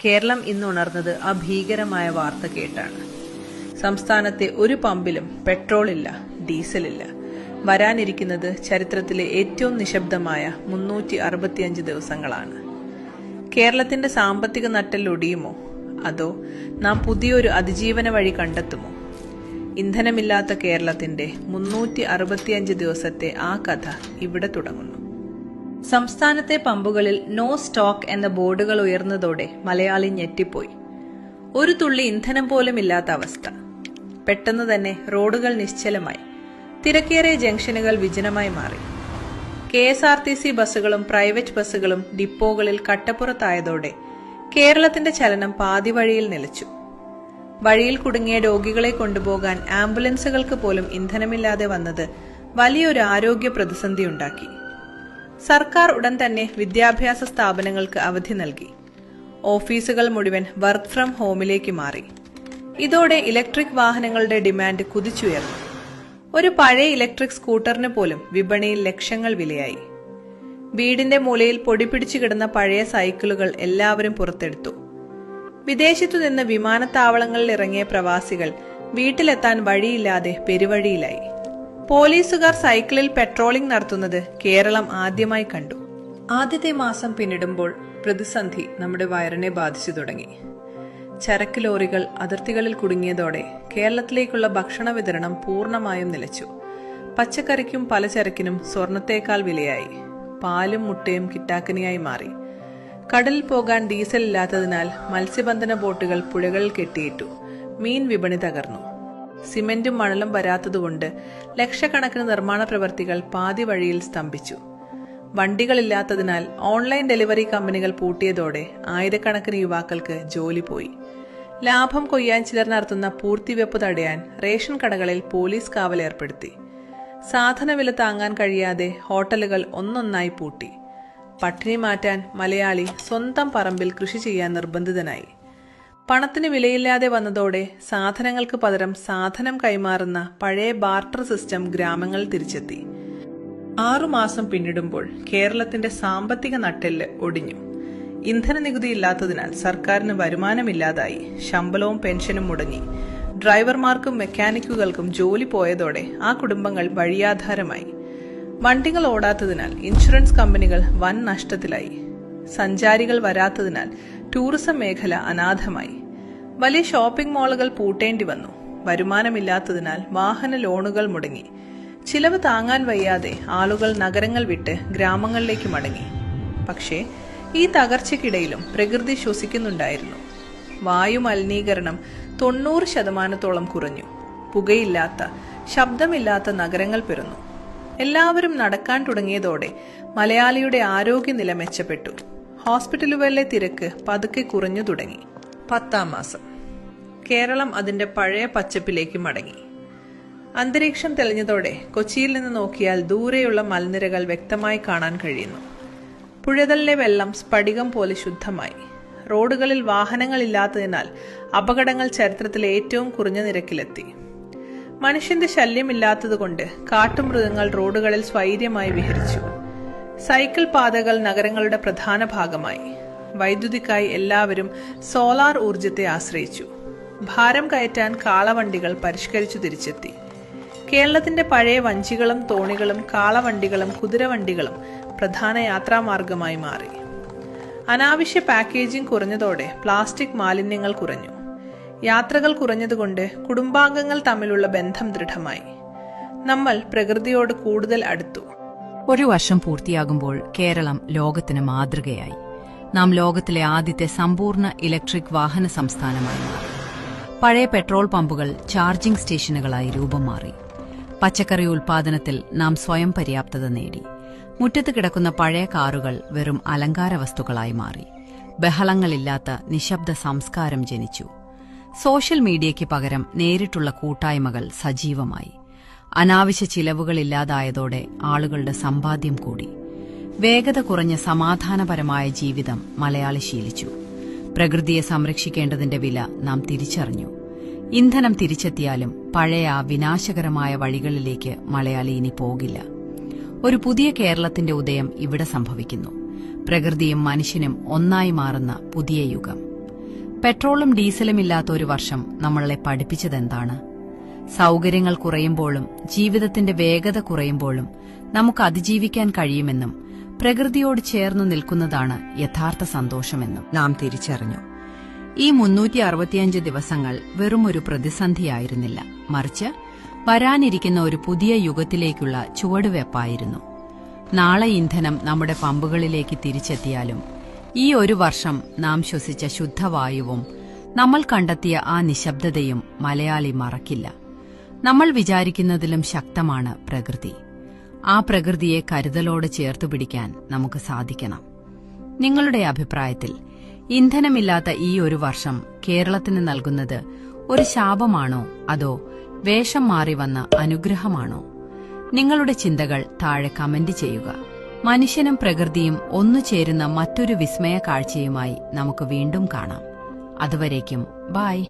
കേരളം ഇന്നുണർന്നത് ആ ഭീകരമായ വാർത്ത കേട്ടാണ്. സംസ്ഥാനത്തെ ഒരു പമ്പിലും പെട്രോളില്ല, ഡീസലില്ല. വരാനിരിക്കുന്നത് ചരിത്രത്തിലെ ഏറ്റവും നിശബ്ദമായ 365 ദിവസങ്ങളാണ്. കേരളത്തിന്റെ സാമ്പത്തിക നട്ടെല്ലൊടിയുമോ, അതോ നാം പുതിയൊരു അതിജീവന വഴി കണ്ടെത്തുമോ? ഇന്ധനമില്ലാത്ത കേരളത്തിന്റെ 365 ദിവസത്തെ ആ കഥ ഇവിടെ തുടങ്ങുന്നു. സംസ്ഥാനത്തെ പമ്പുകളിൽ നോ സ്റ്റോക്ക് എന്ന ബോർഡുകൾ ഉയർന്നതോടെ മലയാളി ഞെട്ടിപ്പോയി. ഒരു തുള്ളി ഇന്ധനം പോലും ഇല്ലാത്ത അവസ്ഥ. പെട്ടെന്ന് തന്നെ റോഡുകൾ നിശ്ചലമായി. തിരക്കേറിയ ജംഗ്ഷനുകൾ വിജനമായി മാറി. KSRTC ബസ്സുകളും പ്രൈവറ്റ് ബസ്സുകളും ഡിപ്പോകളിൽ കട്ടപ്പുറത്തായതോടെ കേരളത്തിന്റെ ചലനം പാതി വഴിയിൽ നിലച്ചു. വഴിയിൽ കുടുങ്ങിയ രോഗികളെ കൊണ്ടുപോകാൻ ആംബുലൻസുകൾക്ക് പോലും ഇന്ധനമില്ലാതെ വന്നത് വലിയൊരു ആരോഗ്യ പ്രതിസന്ധിയുണ്ടാക്കി. സർക്കാർ ഉടൻ തന്നെ വിദ്യാഭ്യാസ സ്ഥാപനങ്ങൾക്ക് അവധി നൽകി. ഓഫീസുകൾ മുഴുവൻ വർക്ക് ഫ്രം ഹോമിലേക്ക് മാറി. ഇതോടെ ഇലക്ട്രിക് വാഹനങ്ങളുടെ ഡിമാൻഡ് കുതിച്ചുയർന്നു. ഒരു പഴയ ഇലക്ട്രിക് സ്കൂട്ടറിന് പോലും വിപണിയിൽ ലക്ഷങ്ങൾ വിലയായി. വീടിന്റെ മൂലയിൽ പൊടി പിടിച്ചു കിടന്ന പഴയ സൈക്കിളുകൾ എല്ലാവരും പുറത്തെടുത്തു. വിദേശത്തുനിന്ന് വിമാനത്താവളങ്ങളിൽ ഇറങ്ങിയ പ്രവാസികൾ വീട്ടിലെത്താൻ വഴിയില്ലാതെ പെരുവഴിയിലായി. പോലീസുകാർ സൈക്കിളിൽ പെട്രോളിംഗ് നടത്തുന്നത് കേരളം ആദ്യമായി കണ്ടു. ആദ്യത്തെ മാസം പിന്നിടുമ്പോൾ പ്രതിസന്ധി നമ്മുടെ വയറിനെ ബാധിച്ചു തുടങ്ങി. ചരക്ക് ലോറികൾ അതിർത്തികളിൽ കുടുങ്ങിയതോടെ കേരളത്തിലേക്കുള്ള ഭക്ഷണ വിതരണം പൂർണ്ണമായും നിലച്ചു. പച്ചക്കറിക്കും പലചരക്കിനും സ്വർണത്തേക്കാൾ വിലയായി. പാലും മുട്ടയും കിട്ടാക്കനിയായി മാറി. കടലിൽ പോകാൻ ഡീസൽ ഇല്ലാത്തതിനാൽ മത്സ്യബന്ധന ബോട്ടുകൾ പുഴകളിൽ കെട്ടിയിട്ടു. മീൻ വിപണി തകർന്നു. സിമന്റും മണലും വരാത്തതുകൊണ്ട് ലക്ഷക്കണക്കിന് നിർമ്മാണ പ്രവർത്തികൾ പാതി വഴിയിൽ സ്തംഭിച്ചു. വണ്ടികളില്ലാത്തതിനാൽ ഓൺലൈൻ ഡെലിവറി കമ്പനികൾ പൂട്ടിയതോടെ ആയിരക്കണക്കിന് യുവാക്കൾക്ക് ജോലി പോയി. ലാഭം കൊയ്യാൻ ചിലർ നടത്തുന്ന പൂർത്തിവെപ്പ് തടയാൻ റേഷൻ കടകളിൽ പോലീസ് കാവലേർപ്പെടുത്തി. സാധനവില താങ്ങാൻ കഴിയാതെ ഹോട്ടലുകൾ ഒന്നൊന്നായി പൂട്ടി. പട്ടിണി മാറ്റാൻ മലയാളി സ്വന്തം പറമ്പിൽ കൃഷി ചെയ്യാൻ നിർബന്ധിതനായി. പണത്തിന് വിലയില്ലാതെ വന്നതോടെ സാധനങ്ങൾക്ക് പകരം സാധനം കൈമാറുന്ന പഴയ ബാർട്ടർ സിസ്റ്റം ഗ്രാമങ്ങളിൽ തിരിച്ചെത്തി. 6 മാസം പിന്നിടുമ്പോൾ കേരളത്തിന്റെ സാമ്പത്തിക നട്ടെല്ല് ഒടിഞ്ഞു. ഇന്ധന നികുതി ഇല്ലാത്തതിനാൽ സർക്കാരിന് വരുമാനമില്ലാതായി. ശമ്പളവും പെൻഷനും മുടങ്ങി. ഡ്രൈവർമാർക്കും മെക്കാനിക്കുകൾക്കും ജോലി പോയതോടെ ആ കുടുംബങ്ങൾ വഴിയാധാരമായി. വണ്ടികൾ ഓടാത്തതിനാൽ ഇൻഷുറൻസ് കമ്പനികൾ വൻ നഷ്ടത്തിലായി. സഞ്ചാരികൾ വരാത്തതിനാൽ ടൂറിസം മേഖല അനാഥമായി. വലിയ ഷോപ്പിംഗ് മാളുകൾ പൂട്ടേണ്ടി വന്നു. വരുമാനമില്ലാത്തതിനാൽ വാഹന ലോണുകൾ മുടങ്ങി. ചിലവ് താങ്ങാൻ വയ്യാതെ ആളുകൾ നഗരങ്ങൾ വിട്ട് ഗ്രാമങ്ങളിലേക്ക് മടങ്ങി. പക്ഷേ ഈ തകർച്ചയ്ക്കിടയിലും പ്രകൃതി ശ്വസിക്കുന്നുണ്ടായിരുന്നു. വായു മലിനീകരണം 90% കുറഞ്ഞു. പുകയില്ലാത്ത, ശബ്ദമില്ലാത്ത നഗരങ്ങൾ പിറന്നു. എല്ലാവരും നടക്കാൻ തുടങ്ങിയതോടെ മലയാളിയുടെ ആരോഗ്യനില മെച്ചപ്പെട്ടു. ഹോസ്പിറ്റലുകളിലെ തിരക്ക് പതുക്കെ കുറഞ്ഞു തുടങ്ങി. 10ാം മാസം കേരളം അതിന്റെ പഴയ പച്ചപ്പിലേക്ക് മടങ്ങി. അന്തരീക്ഷം തെളിഞ്ഞതോടെ കൊച്ചിയിൽ നിന്ന് നോക്കിയാൽ ദൂരെയുള്ള മലനിരകൾ വ്യക്തമായി കാണാൻ കഴിയുന്നു. പുഴകളിലെ വെള്ളം സ്ഫടികം പോലെ ശുദ്ധമായി. റോഡുകളിൽ വാഹനങ്ങളില്ലാത്തതിനാൽ അപകടങ്ങൾ ചരിത്രത്തിലെ ഏറ്റവും കുറഞ്ഞ നിരക്കിലെത്തി. മനുഷ്യന്റെ ശല്യമില്ലാത്തതുകൊണ്ട് കാട്ടുമൃഗങ്ങൾ റോഡുകളിൽ സ്വൈര്യമായി വിഹരിച്ചു. സൈക്കിൾ പാതകൾ നഗരങ്ങളുടെ പ്രധാന ഭാഗമായി. വൈദ്യുതിക്കായി എല്ലാവരും സോളാർ ഊർജത്തെ ആശ്രയിച്ചു. ഭാരം കയറ്റാൻ കാളവണ്ടികൾ പരിഷ്കരിച്ചു തിരിച്ചെത്തി. കേരളത്തിന്റെ പഴയ വഞ്ചികളും തോണികളും കാളവണ്ടികളും കുതിരവണ്ടികളും പ്രധാന യാത്രാമാർഗമായി മാറി. അനാവശ്യ പാക്കേജിംഗ് കുറഞ്ഞതോടെ പ്ലാസ്റ്റിക് മാലിന്യങ്ങൾ കുറഞ്ഞു. യാത്രകൾ കുറഞ്ഞതുകൊണ്ട് കുടുംബാംഗങ്ങൾ തമ്മിലുള്ള ബന്ധം ദൃഢമായി. നമ്മൾ പ്രകൃതിയോട് കൂടുതൽ അടുത്തു. ഒരു വർഷം പൂർത്തിയാകുമ്പോൾ കേരളം ലോകത്തിന് മാതൃകയായി. നാം ലോകത്തിലെ ആദ്യത്തെ സമ്പൂർണ്ണ ഇലക്ട്രിക് വാഹന സംസ്ഥാനമായി മാറി. പഴയ പെട്രോൾ പമ്പുകൾ ചാർജിംഗ് സ്റ്റേഷനുകളായി രൂപം മാറി. പച്ചക്കറി ഉൽപാദനത്തിൽ നാം സ്വയം പര്യാപ്തത നേടി. മുറ്റത്ത് കിടക്കുന്ന പഴയ കാറുകൾ വെറും അലങ്കാര വസ്തുക്കളായി മാറി. ബഹളങ്ങളില്ലാത്ത നിശബ്ദ സംസ്കാരം ജനിച്ചു. സോഷ്യൽ മീഡിയയ്ക്ക് പകരം നേരിട്ടുള്ള കൂട്ടായ്മകൾ സജീവമായി. അനാവശ്യ ചിലവുകളില്ലാതായതോടെ ആളുകളുടെ സമ്പാദ്യം കൂടി. വേഗത കുറഞ്ഞ സമാധാനപരമായ ജീവിതം മലയാളി ശീലിച്ചു. പ്രകൃതിയെ സംരക്ഷിക്കേണ്ടതിന്റെ വില നാം തിരിച്ചറിഞ്ഞു. ഇന്ധനം തിരിച്ചെത്തിയാലും പഴയ വിനാശകരമായ വഴികളിലേക്ക് മലയാളി ഇനി പോകില്ല. ഒരു പുതിയ കേരളത്തിന്റെ ഉദയം ഇവിടെ സംഭവിക്കുന്നു. പ്രകൃതിയും മനുഷ്യനും ഒന്നായി മാറുന്ന പുതിയ യുഗം. പെട്രോളും ഡീസലും ഇല്ലാത്ത ഒരു വർഷം നമ്മളെ പഠിപ്പിച്ചതെന്താണ്? സൗകര്യങ്ങൾ കുറയുമ്പോഴും ജീവിതത്തിന്റെ വേഗത കുറയുമ്പോഴും നമുക്ക് അതിജീവിക്കാൻ കഴിയുമെന്നും പ്രകൃതിയോട് ചേർന്നു നിൽക്കുന്നതാണ് യഥാർത്ഥ സന്തോഷമെന്നും നാം തിരിച്ചറിഞ്ഞു. ഈ 365 ദിവസങ്ങൾ വെറുമൊരു പ്രതിസന്ധിയായിരുന്നില്ല, മറിച്ച് വരാനിരിക്കുന്ന ഒരു പുതിയ യുഗത്തിലേക്കുള്ള ചുവടുവെപ്പായിരുന്നു. നാളെ ഇന്ധനം നമ്മുടെ പമ്പുകളിലേക്ക് തിരിച്ചെത്തിയാലും ഈ ഒരു വർഷം നാം ശ്വസിച്ച ശുദ്ധവായുവും നമ്മൾ കണ്ടെത്തിയ ആ നിശബ്ദതയും മലയാളി മറക്കില്ല. നമ്മൾ വിചാരിക്കുന്നതിലും ശക്തമാണ് പ്രകൃതി. ആ പ്രകൃതിയെ കരുതലോടെ ചേർത്തുപിടിക്കാൻ നമുക്ക് സാധിക്കണം. നിങ്ങളുടെ അഭിപ്രായത്തിൽ ഇന്ധനമില്ലാത്ത ഈ ഒരു വർഷം കേരളത്തിന് നൽകുന്നത് ഒരു ശാപമാണോ അതോ വേഷം മാറി വന്ന അനുഗ്രഹമാണോ? നിങ്ങളുടെ ചിന്തകൾ താഴെ കമന്റ് ചെയ്യുക. മനുഷ്യനും പ്രകൃതിയും ഒന്നുചേരുന്ന മറ്റൊരു വിസ്മയ കാഴ്ചയുമായി നമുക്ക് വീണ്ടും കാണാം. അതുവരേക്കും ബൈ.